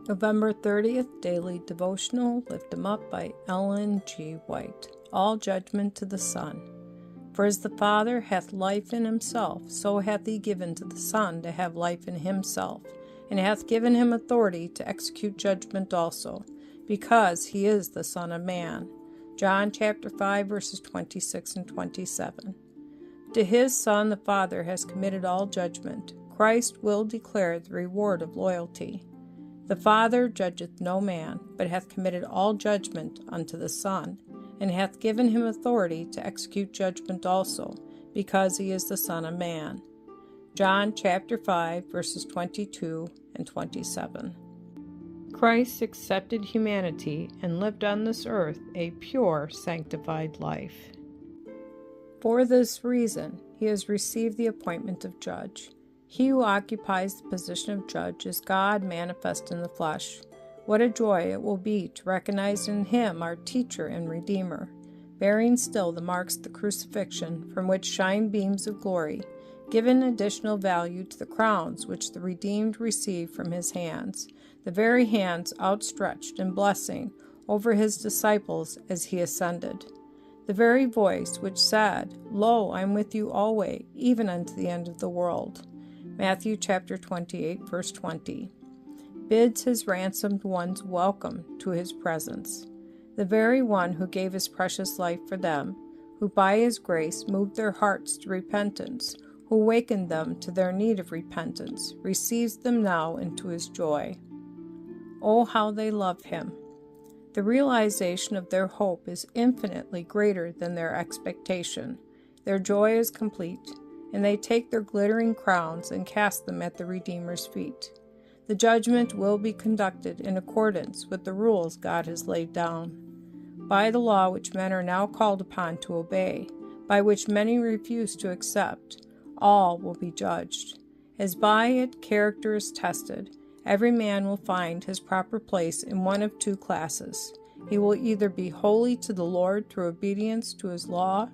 November 30th, Daily Devotional, Lift 'em Up by Ellen G. White. All judgment to the Son. For as the Father hath life in himself, so hath he given to the Son to have life in himself, and hath given him authority to execute judgment also, because he is the Son of Man. John chapter 5, verses 26 and 27. To his Son the Father has committed all judgment. Christ will declare the reward of loyalty. The Father judgeth no man, but hath committed all judgment unto the Son, and hath given him authority to execute judgment also, because he is the Son of Man. John chapter 5, verses 22 and 27. Christ accepted humanity and lived on this earth a pure, sanctified life. For this reason, he has received the appointment of judge. He who occupies the position of judge is God manifest in the flesh. What a joy it will be to recognize in him our teacher and redeemer, bearing still the marks of the crucifixion from which shine beams of glory, given additional value to the crowns which the redeemed receive from his hands, the very hands outstretched in blessing over his disciples as he ascended. The very voice which said, Lo, I am with you always, even unto the end of the world. Matthew chapter 28, verse 20, bids his ransomed ones welcome to his presence. The very one who gave his precious life for them, who by his grace moved their hearts to repentance, who awakened them to their need of repentance, receives them now into his joy. Oh, how they love him! The realization of their hope is infinitely greater than their expectation. Their joy is complete, and they take their glittering crowns and cast them at the Redeemer's feet. The judgment will be conducted in accordance with the rules God has laid down. By the law which men are now called upon to obey, by which many refuse to accept, all will be judged. As by it character is tested, every man will find his proper place in one of two classes. He will either be holy to the Lord through obedience to his law,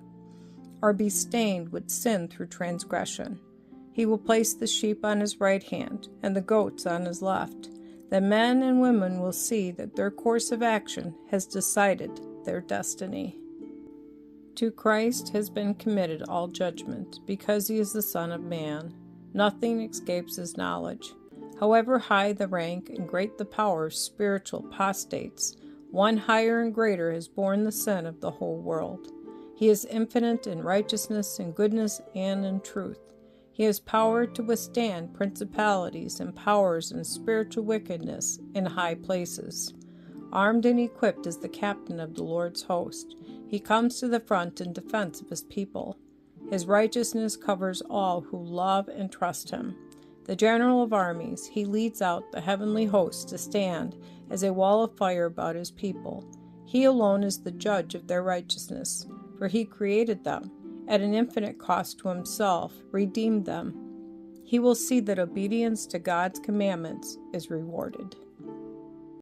or be stained with sin through transgression. He will place the sheep on his right hand and the goats on his left. The men and women will see that their course of action has decided their destiny. To Christ has been committed all judgment, because he is the Son of Man. Nothing escapes his knowledge. However high the rank and great the power of spiritual apostates, one higher and greater has borne the sin of the whole world. He is infinite in righteousness and goodness and in truth. He has power to withstand principalities and powers and spiritual wickedness in high places. Armed and equipped as the captain of the Lord's host, he comes to the front in defense of his people. His righteousness covers all who love and trust him. The general of armies, he leads out the heavenly host to stand as a wall of fire about his people. He alone is the judge of their righteousness, for he created them, at an infinite cost to himself, redeemed them. He will see that obedience to God's commandments is rewarded.